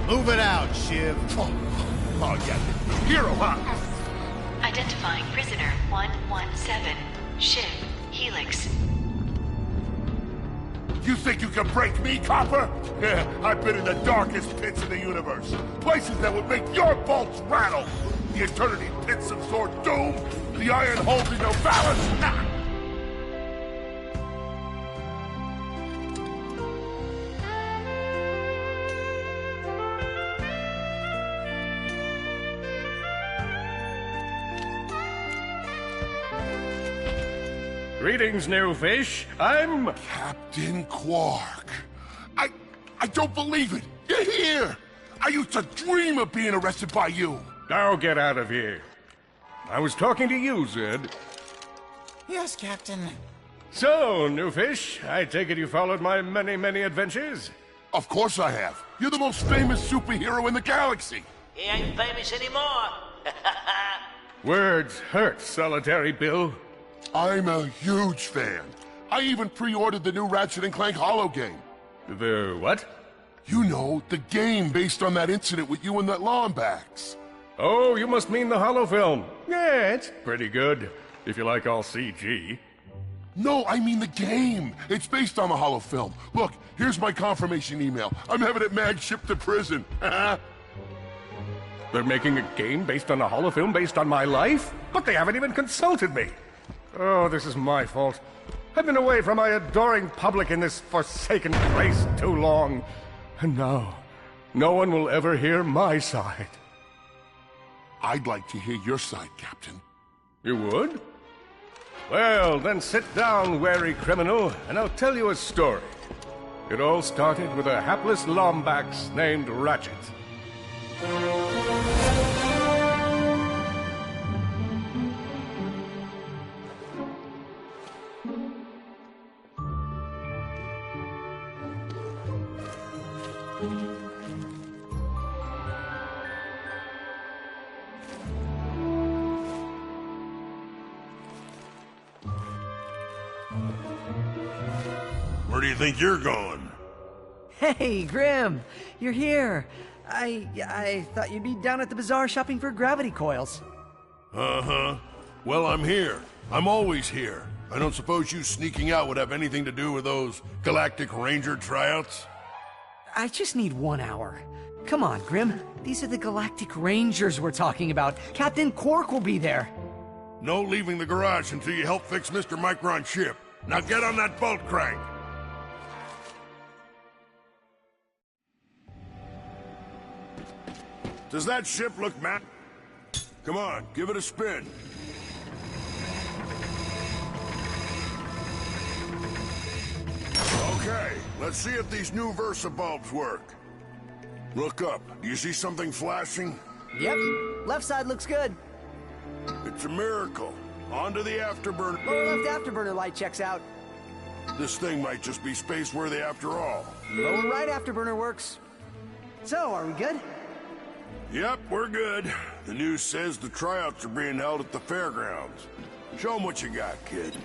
Move it out, Shiv. Oh yeah, hero, huh? Identifying prisoner 117, Shiv, Helix. You think you can break me, copper? Yeah, I've been in the darkest pits of the universe. Places that would make your bolts rattle. The eternity pits of Sword Doom, the iron holes in no balance. Nah. Greetings, new fish. I'm... Captain Quark. I don't believe it. You're here. I used to dream of being arrested by you. Now get out of here. I was talking to you, Zed. Yes, Captain. So, new fish, I take it you followed my many, many adventures? Of course I have. You're the most famous superhero in the galaxy. He ain't famous anymore. Words hurt, Solitary Bill. I'm a huge fan. I even pre-ordered the new Ratchet & Clank Holo game. The what? You know, the game based on that incident with you and that Lombax. Oh, you must mean the holo film. Yeah, it's pretty good, if you like all CG. No, I mean the game. It's based on the holo film. Look, here's my confirmation email. I'm having it mag shipped to prison. They're making a game based on a holo film based on my life? But they haven't even consulted me. Oh, this is my fault. I've been away from my adoring public in this forsaken place too long. And now, no one will ever hear my side. I'd like to hear your side, Captain. You would? Well, then sit down, wary criminal, and I'll tell you a story. It all started with a hapless Lombax named Ratchet. Where do you think you're going? Hey, Grim, you're here. I thought you'd be down at the bazaar shopping for gravity coils. Uh-huh. Well, I'm here. I'm always here. I don't suppose you sneaking out would have anything to do with those Galactic Ranger tryouts? I just need 1 hour. Come on, Grim. These are the Galactic Rangers we're talking about. Captain Quark will be there. No leaving the garage until you help fix Mr. Micron's ship. Now get on that bolt crank. Does that ship look mad? Come on, give it a spin. Okay, let's see if these new Versa bulbs work. Look up. Do you see something flashing? Yep. Left side looks good. It's a miracle. On to the afterburner. Lower left afterburner light checks out. This thing might just be space-worthy after all. Lower right afterburner works. So, are we good? Yep, we're good. The news says the tryouts are being held at the fairgrounds. Show them what you got, kid.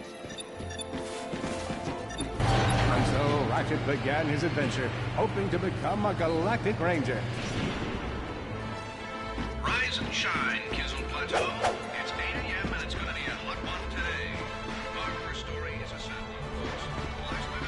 And so Ratchet began his adventure, hoping to become a Galactic Ranger. Rise and shine, Kizzle Plateau. It's 8 a.m. and it's going to be a hot one today. Our story is a sad one, folks. Last night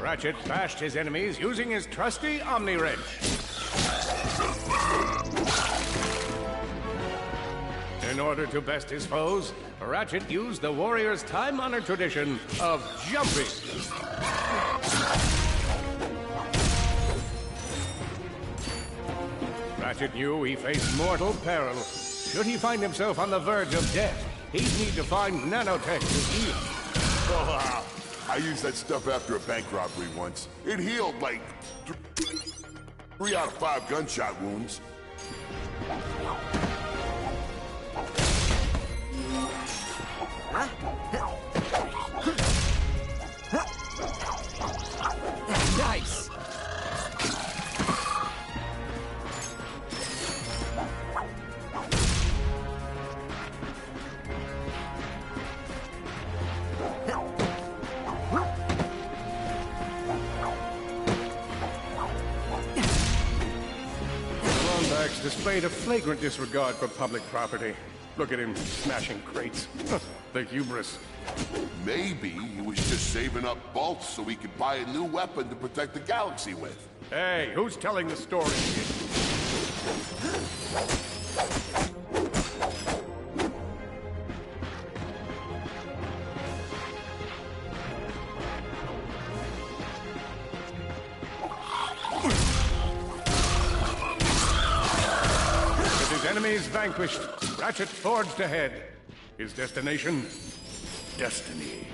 Ratchet bashed his enemies using his trusty Omni Wrench. In order to best his foes, Ratchet used the warrior's time-honored tradition of jumping. Ratchet knew he faced mortal peril. Should he find himself on the verge of death, he'd need to find nanotech to heal. Oh, I used that stuff after a bank robbery once. It healed like 3 out of 5 gunshot wounds. Nice! Lombax displayed a flagrant disregard for public property. Look at him smashing crates. The hubris. Maybe he was just saving up bolts so he could buy a new weapon to protect the galaxy with. Hey, who's telling the story? With his enemies vanquished, Ratchet forged ahead. His destination? Destiny.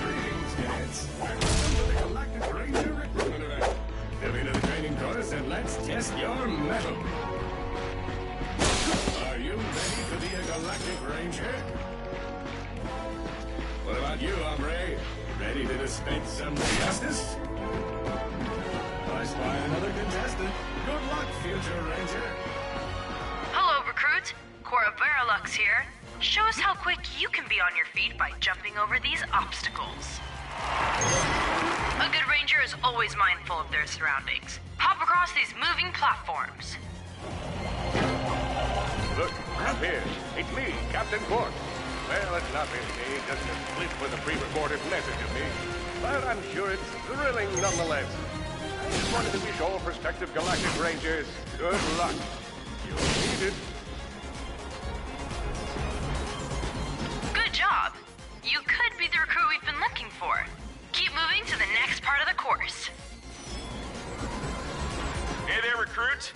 Greetings, cadets. Welcome to the Galactic Ranger recruitment event. Step into the training course and let's test your mettle. Are you ready to be a Galactic Ranger? What about you, hombre? Ready to dispense some justice? I spy another contestant. Good luck, future Ranger. Hello, recruit. Cora Veralux here. Show us how quick you can be on your feet by jumping over these obstacles. A good ranger is always mindful of their surroundings. Hop across these moving platforms. Look, up here. It's me, Captain Quark. Well, it's not really me, just a clip with a pre-recorded message of me. But I'm sure it's thrilling nonetheless. I just wanted to wish all prospective Galactic Rangers good luck. You'll need it. Good job. You could be the recruit we've been looking for. Keep moving to the next part of the course. Hey there, recruit.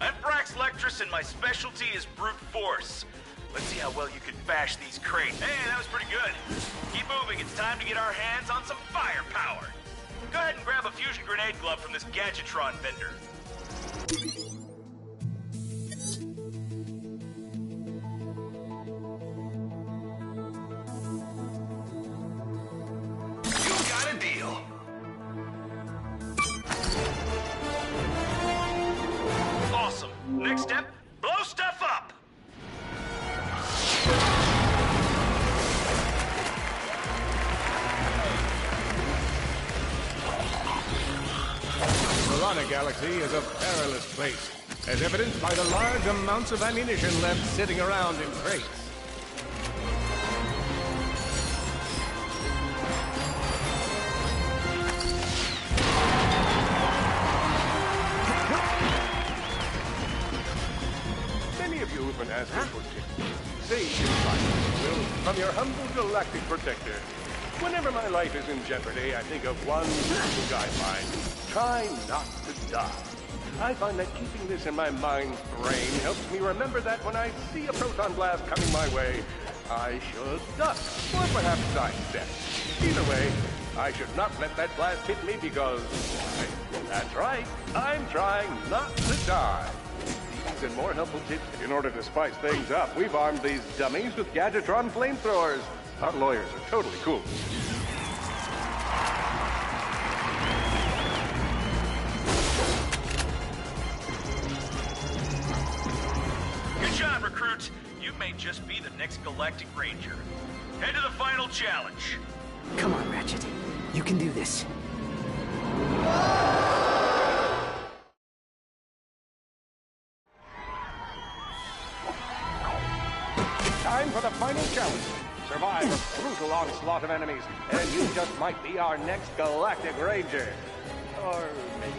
I'm Brax Lectrus, and my specialty is brute force. Let's see how well you can bash these crates. Hey, that was pretty good. Keep moving. It's time to get our hands on some firepower. Go ahead and grab a fusion grenade glove from this Gadgetron vendor. You got a deal. Awesome. Next step, blow stuff up. Solana Galaxy is a perilous place, as evidenced by the large amounts of ammunition left sitting around in crates. Many of you have been asking for tips. Sage advice, Will, from your humble galactic protector. Whenever my life is in jeopardy, I think of one simple guideline. Try not to die. I find that keeping this in my mind's brain helps me remember that when I see a proton blast coming my way, I should duck, or perhaps sidestep. Either way, I should not let that blast hit me because, that's right, I'm trying not to die. These and more helpful tips. In order to spice things up, we've armed these dummies with Gadgetron flamethrowers. Our lawyers are totally cool. Good job, recruit. You may just be the next Galactic Ranger. Head to the final challenge. Come on, Ratchet. You can do this. It's time for the final challenge. Survive a brutal onslaught of enemies, and you just might be our next Galactic Ranger. Or maybe...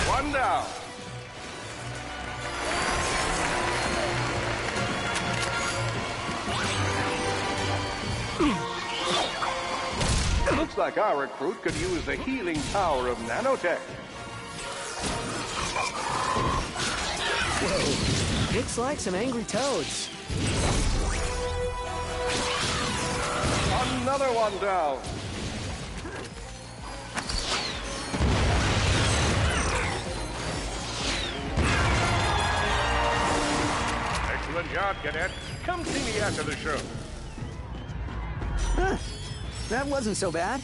One down. like our recruit could use the healing power of nanotech. Whoa. Looks like some angry toads. Another one down. Excellent job, Cadet. Come see me after the show. Huh. That wasn't so bad.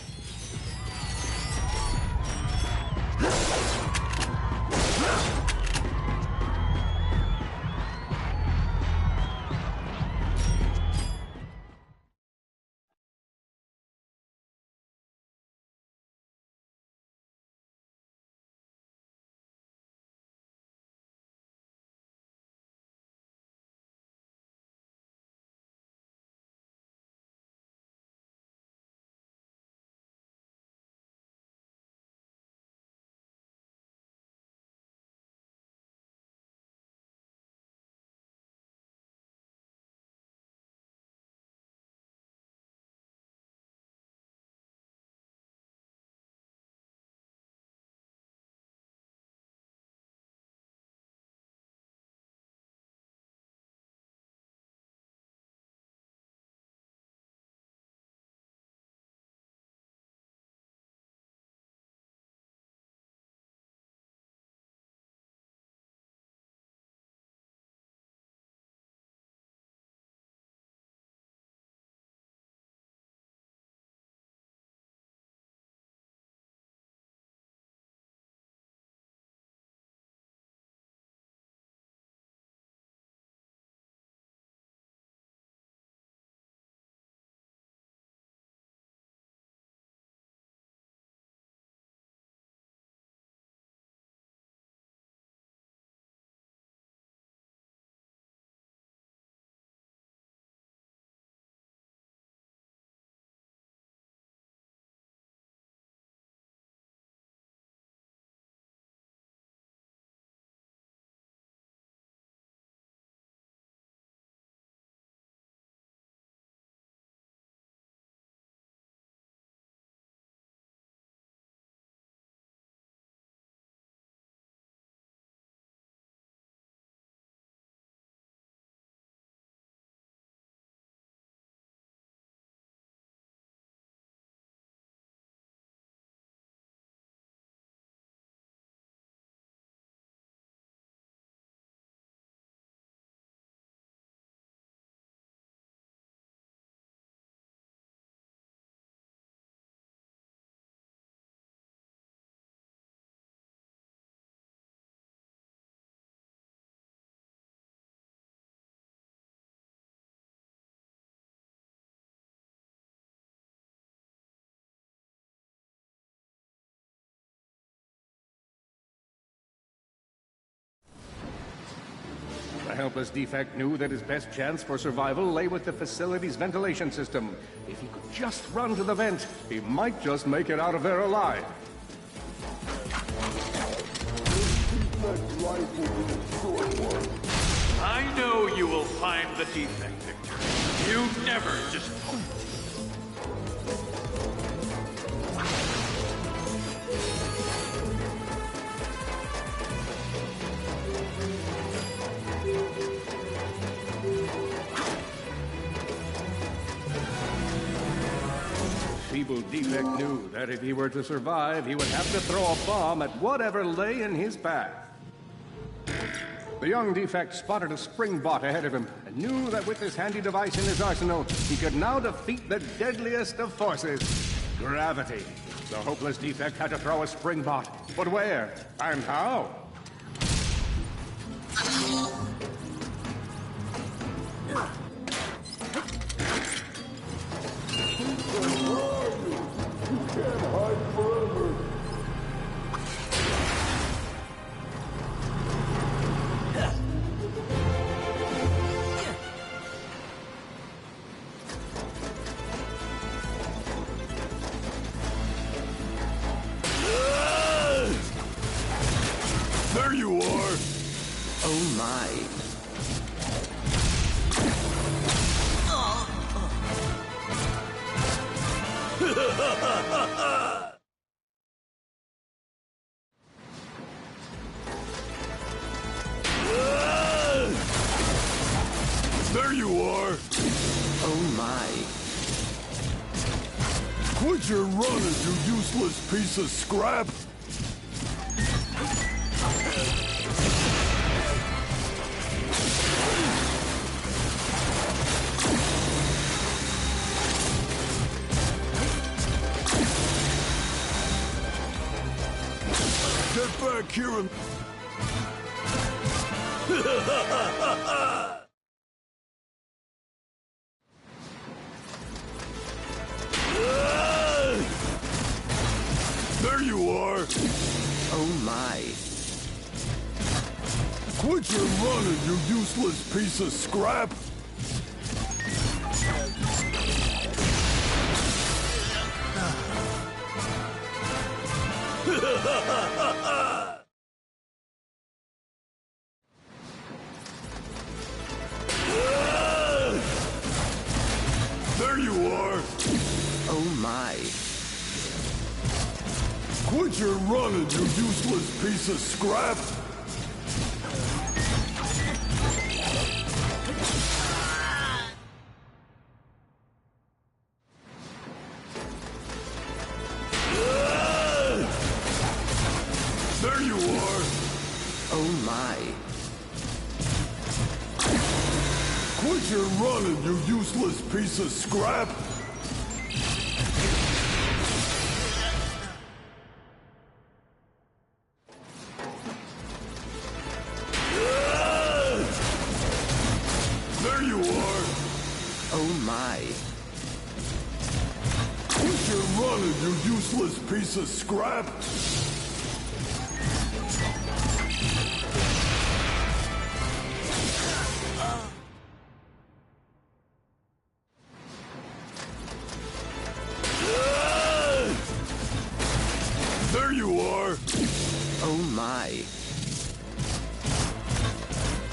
The helpless defect knew that his best chance for survival lay with the facility's ventilation system. If he could just run to the vent, he might just make it out of there alive. I know you will find the defect, Victor. You never disappoint. Feeble defect knew that if he were to survive, he would have to throw a bomb at whatever lay in his path. The young defect spotted a spring bot ahead of him and knew that with this handy device in his arsenal, he could now defeat the deadliest of forces, gravity. The hopeless defect had to throw a spring bot, but where and how? There you are! Oh my. Quit your running, you useless piece of scrap! Get back here and... There you are! Oh my. Quit your running, you useless piece of scrap! There you are! Oh my. Quit your running, you useless piece of scrap! There you are! Oh my. Quit your running, you useless piece of scrap! There you are! Oh my. Quit your running, you useless piece of scrap! There you are! Oh my.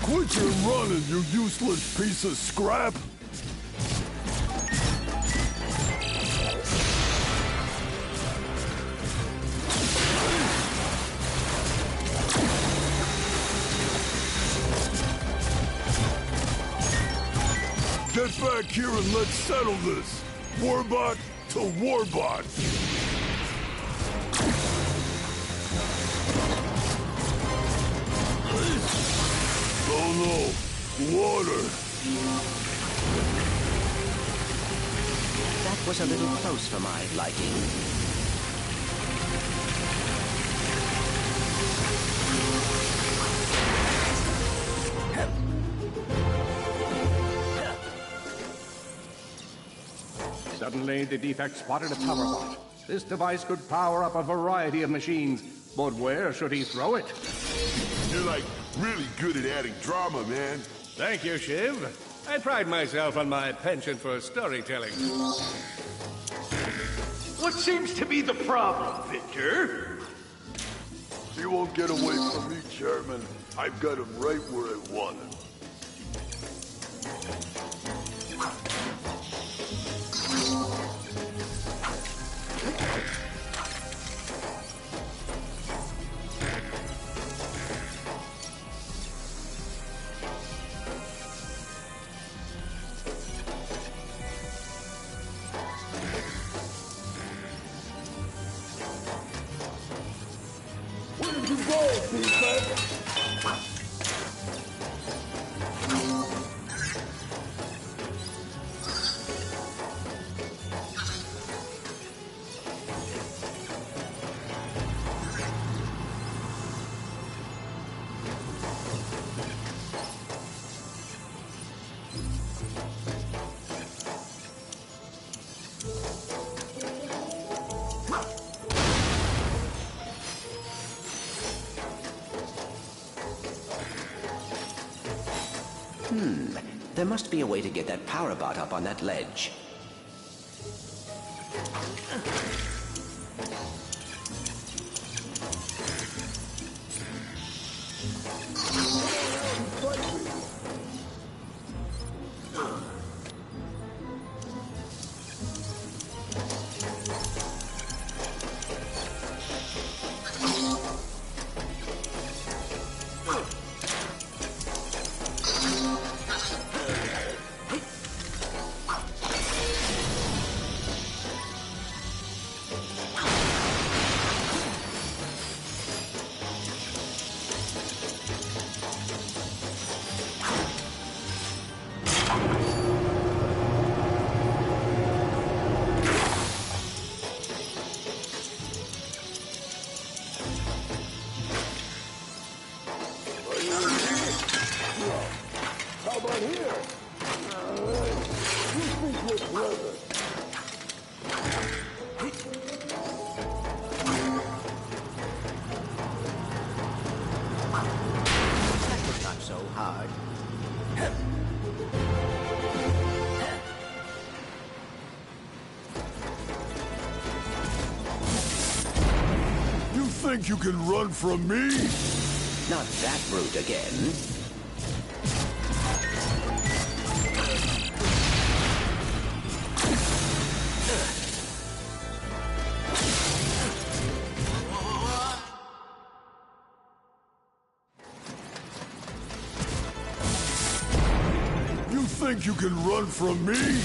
Quit your running, you useless piece of scrap! Get back here and let's settle this! Warbot to Warbot! Oh no! Water! That was a little close for my liking. Suddenly, the defect spotted a power bot. This device could power up a variety of machines, but where should he throw it? You're like really good at adding drama, man. Thank you, Shiv. I pride myself on my penchant for storytelling. What seems to be the problem, Victor? He won't get away from me, Chairman. I've got him right where I want him. Where did you go, Defect? There must be a way to get that power bot up on that ledge. think you can run from me? Not that brute again. You think you can run from me?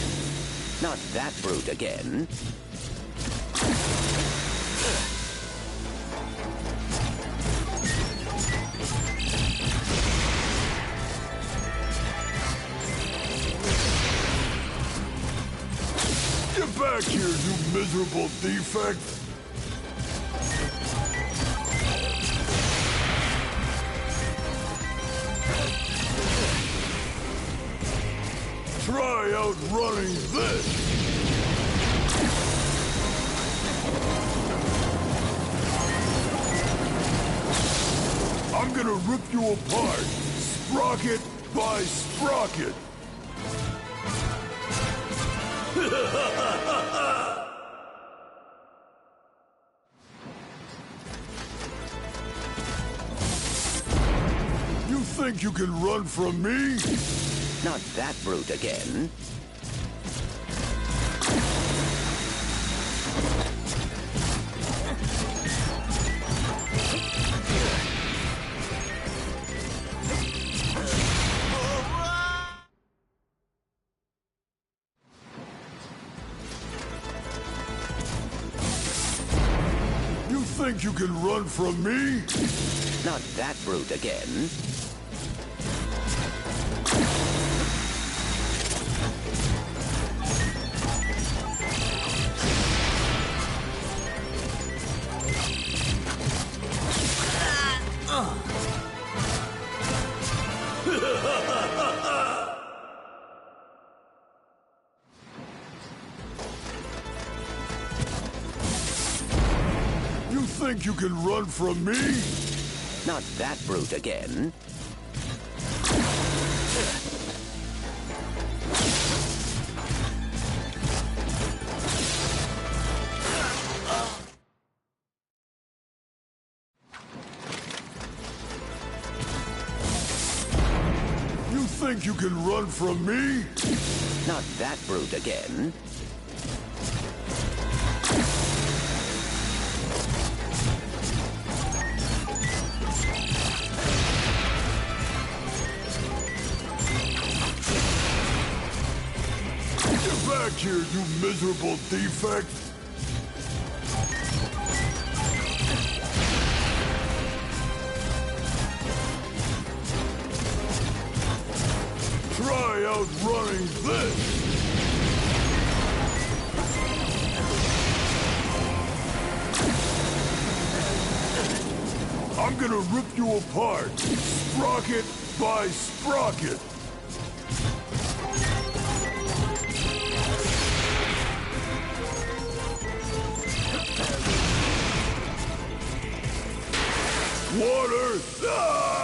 Not that brute again. Get back here, you miserable defect! Try outrunning this! I'm gonna rip you apart, sprocket by sprocket! You think you can run from me? Not that brute again. You think you can run from me? Not that brute again. You think you can run from me? Not that brute again. You think you can run from me? Not that brute again. Get back here, you miserable defect! Try outrunning this! I'm gonna rip you apart, sprocket by sprocket! Water! Ah!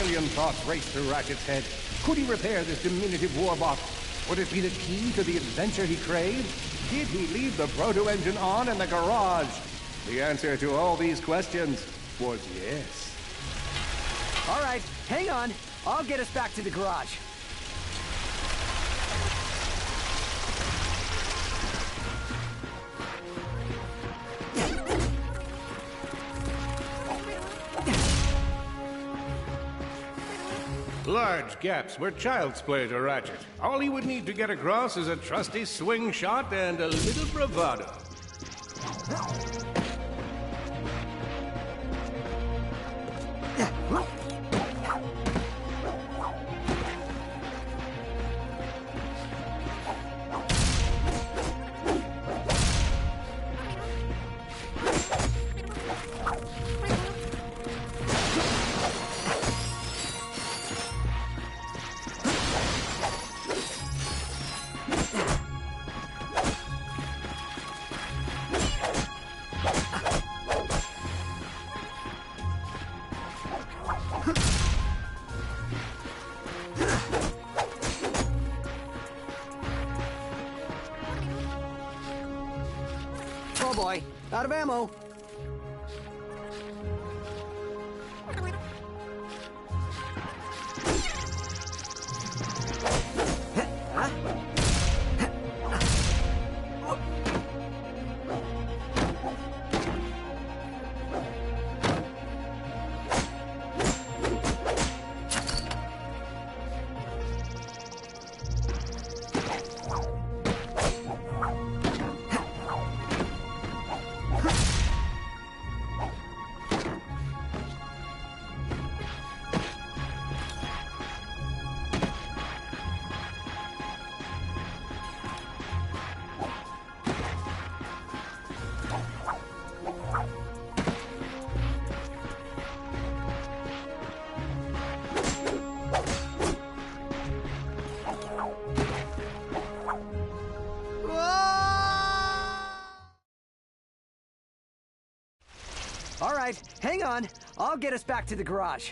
million thoughts raced through Ratchet's head. Could he repair this diminutive warbot? Would it be the key to the adventure he craved? Did he leave the proto-engine on in the garage? The answer to all these questions was yes. All right, hang on. I'll get us back to the garage. Large gaps were child's play to Ratchet. All he would need to get across is a trusty swing shot and a little bravado. Oh boy, out of ammo. All right, hang on. I'll get us back to the garage.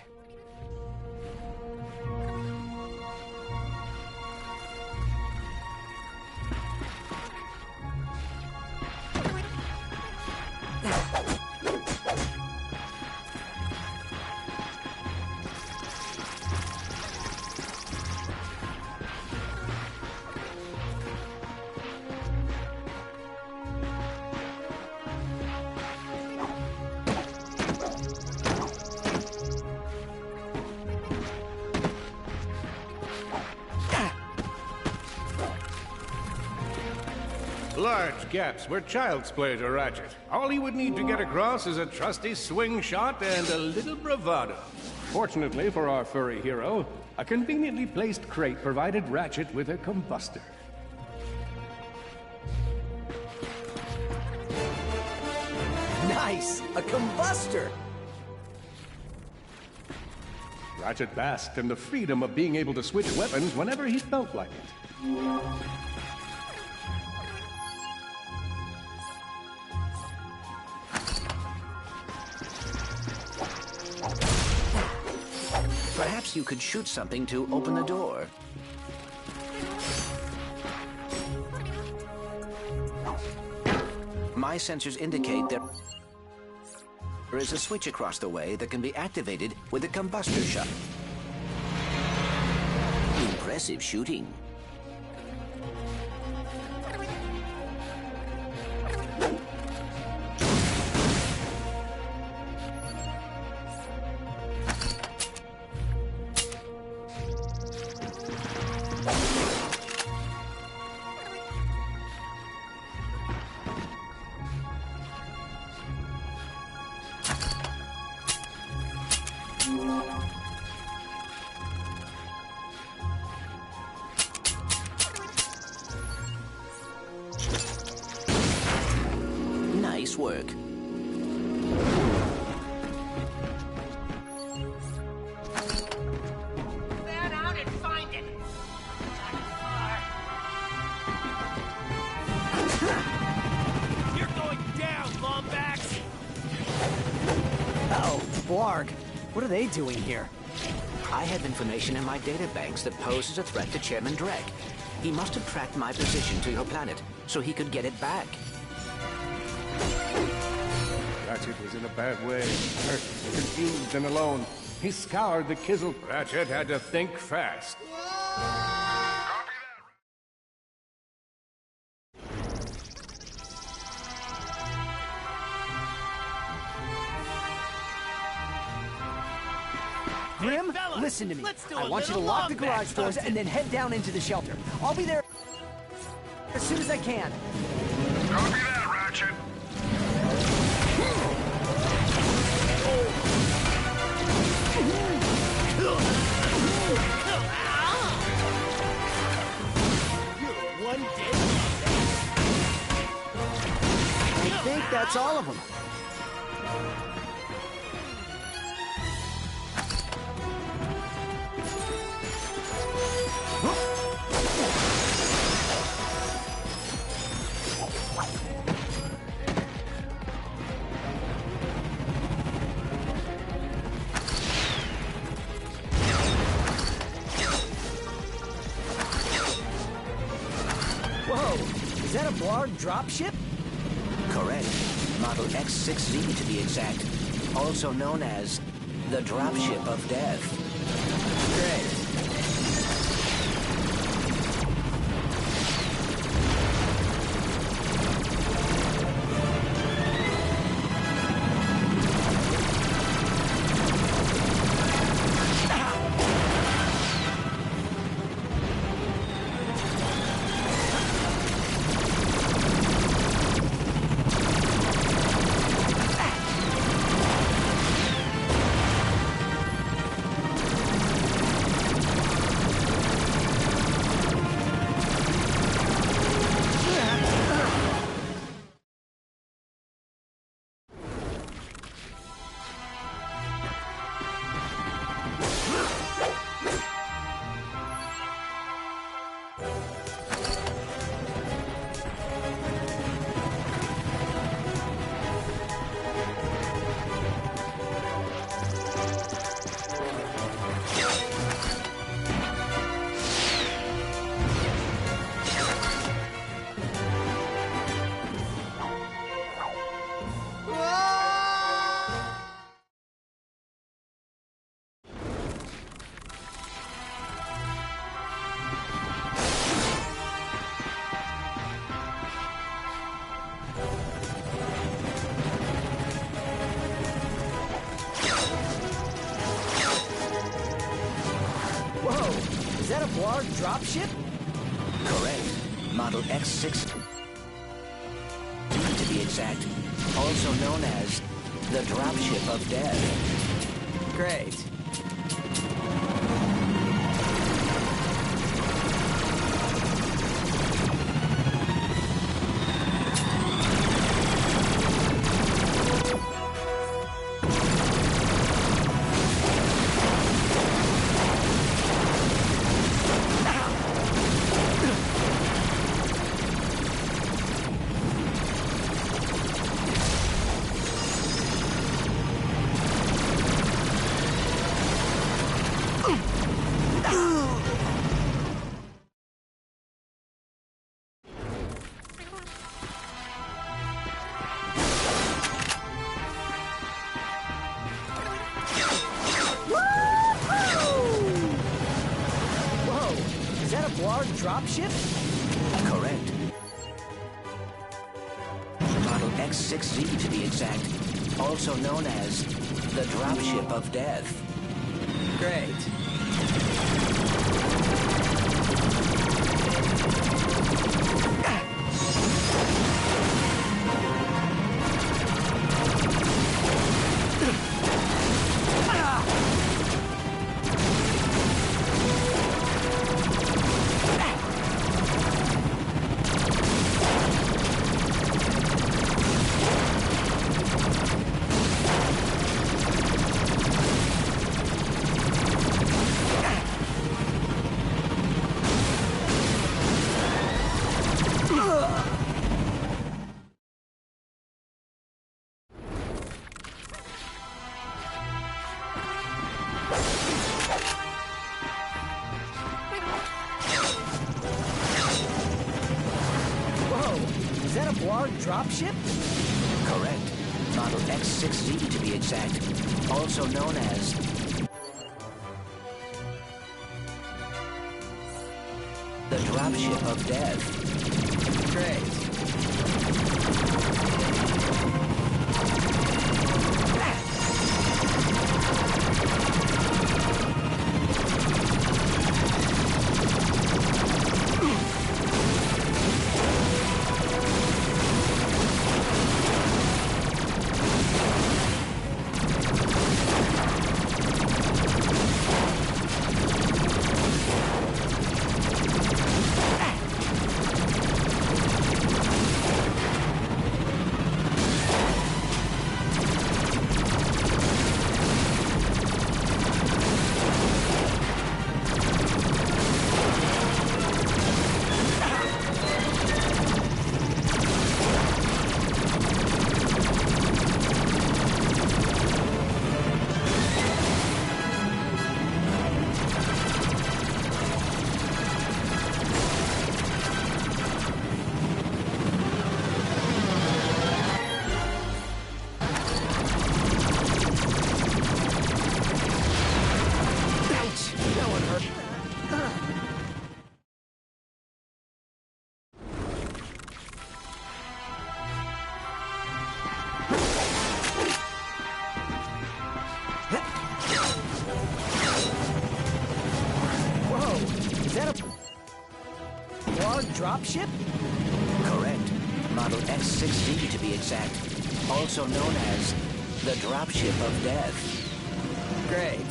Large gaps were child's play to Ratchet. All he would need to get across is a trusty swing shot and a little bravado. Fortunately for our furry hero, a conveniently placed crate provided Ratchet with a combustor. Nice! A combustor! Ratchet basked in the freedom of being able to switch weapons whenever he felt like it. Perhaps you could shoot something to open the door. My sensors indicate there is a switch across the way that can be activated with a combustor shot. Impressive shooting. Nice work. Fan out and find it. You're going down, Lombax. Uh-oh, Blarg. What are they doing here? I have information in my databanks that poses a threat to Chairman Drek. He must have tracked my position to your planet so he could get it back. Ratchet was in a bad way. Hurt, confused, and alone. He scoured the Kizzle. Ratchet had to think fast. Grim, listen to me. I want you to lock the garage doors and then head down into the shelter. I'll be there as soon as I can. Copy that, Ratchet. One dead. I think that's all of them. Whoa, is that a Blarg dropship? Correct. Model X6Z to be exact. Also known as the Dropship of Death. Great. Whoa, is that a Blarg dropship? Correct. Model X6 to be exact. Also known as the Dropship of Death. Great. Is that a Blarg dropship? Correct. Model X6Z to be exact. Also known as the Dropship of Death. Great. Borg dropship? Correct. Model X6Z to be exact. Also known as... the dropship of death. Great. Dropship? Correct. Model X6Z to be exact. Also known as the dropship of death. Great.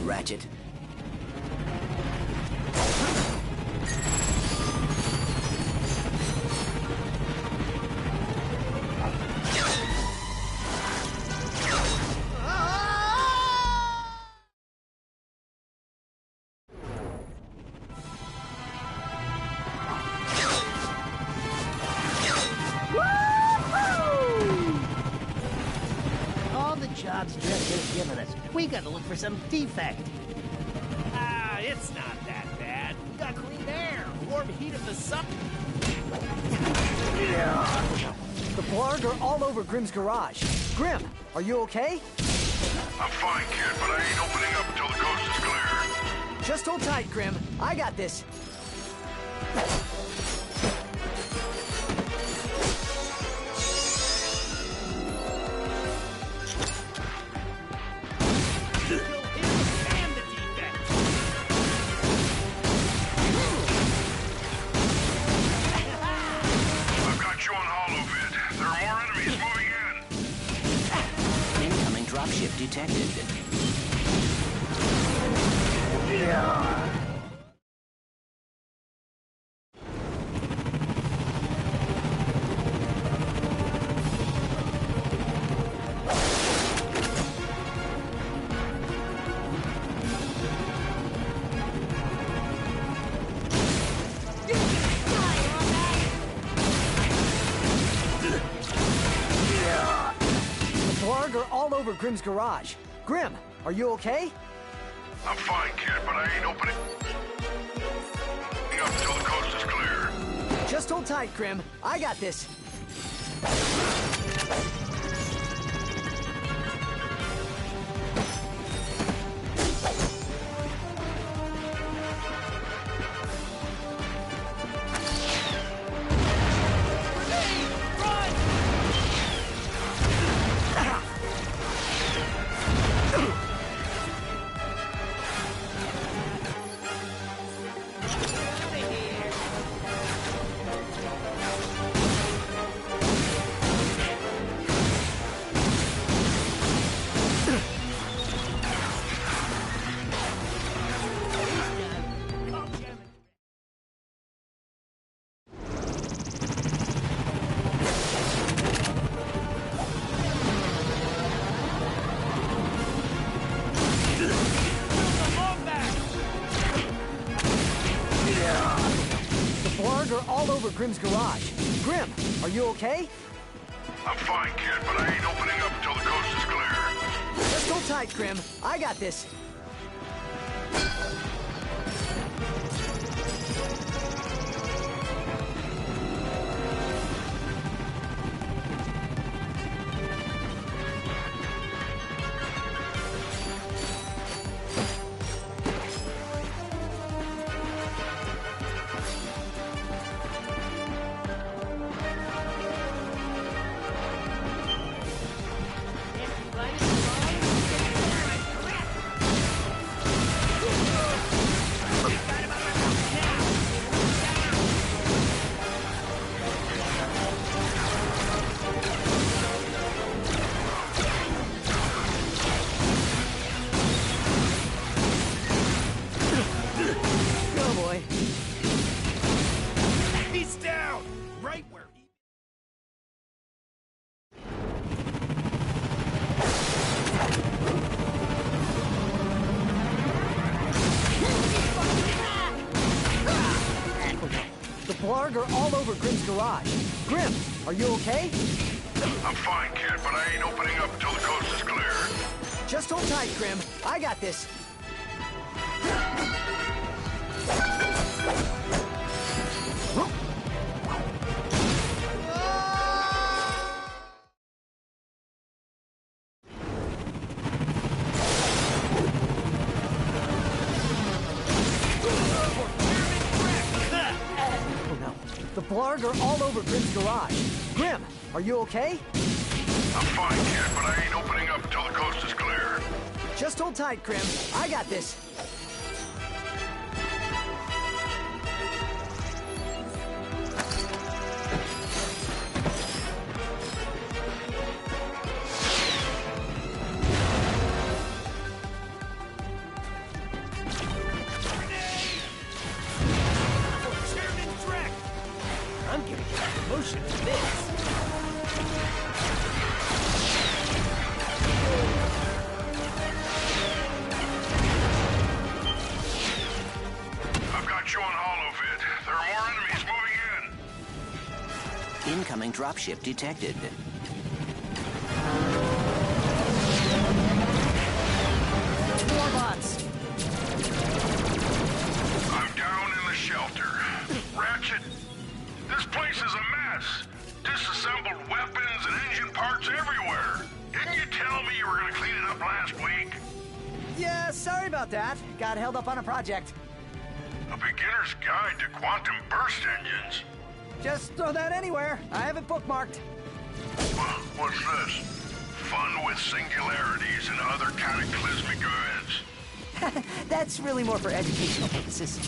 Ratchet. All the jobs Dredd has given us, we gotta look for some defect. Ah, it's not that bad. We got clean air, warm heat of the sun. The Blarg are all over Grimm's garage. Grimm, are you okay? I'm fine, kid, but I ain't opening up until the coast is clear. Just hold tight, Grimm. I got this. Dropship detected. Are all over Grimm's garage. Grimm, are you okay? I'm fine, kid, but I ain't opening up until the coast is clear. Just hold tight, Grimm. I got this. Blarg are all over Grim's garage. Grim, are you okay? I'm fine, kid, but I ain't opening up until the coast is clear. Just hold tight, Grim. I got this. Blarg are all over Grim's garage. Grim, are you okay? I'm fine, kid, but I ain't opening up until the coast is clear. Just hold tight, Grim. I got this. The Blarg are all over Grim's garage. Grim, are you okay? I'm fine, kid, but I ain't opening up until the coast is clear. Just hold tight, Grim. I got this. I'm getting a promotion for this. I've got you on hollow-vid. There are more enemies moving in. Incoming dropship detected. More bots. I'm down in the shelter. Ratchet, this place is a mess. Disassembled weapons and engine parts everywhere. Didn't you tell me you were gonna clean it up last week? Yeah, sorry about that. Got held up on a project. A beginner's guide to quantum burst engines. Just throw that anywhere. I have it bookmarked. What's this? Fun with singularities and other cataclysmic events. That's really more for educational purposes.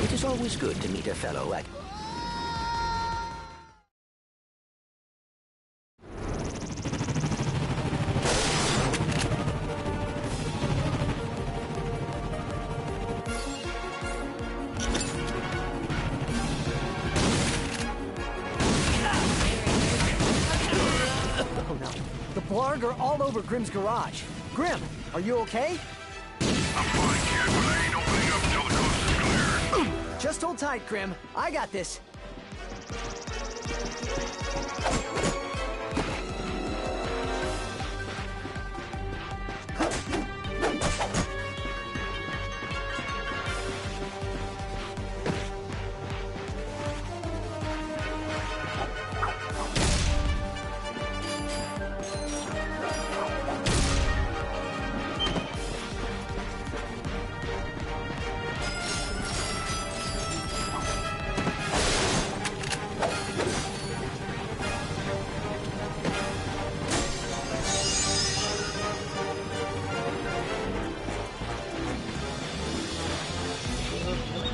It is always good to meet a fellow at... Oh no. The Blarg are all over Grim's garage. Grim, are you okay? I'm fine, kid, but I ain't opening up until the coast is clear. Just hold tight, Grim. I got this.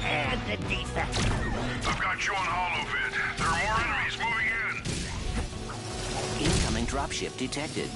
And the defect. I've got you on hollow-vid. There are more enemies moving in. Incoming dropship detected.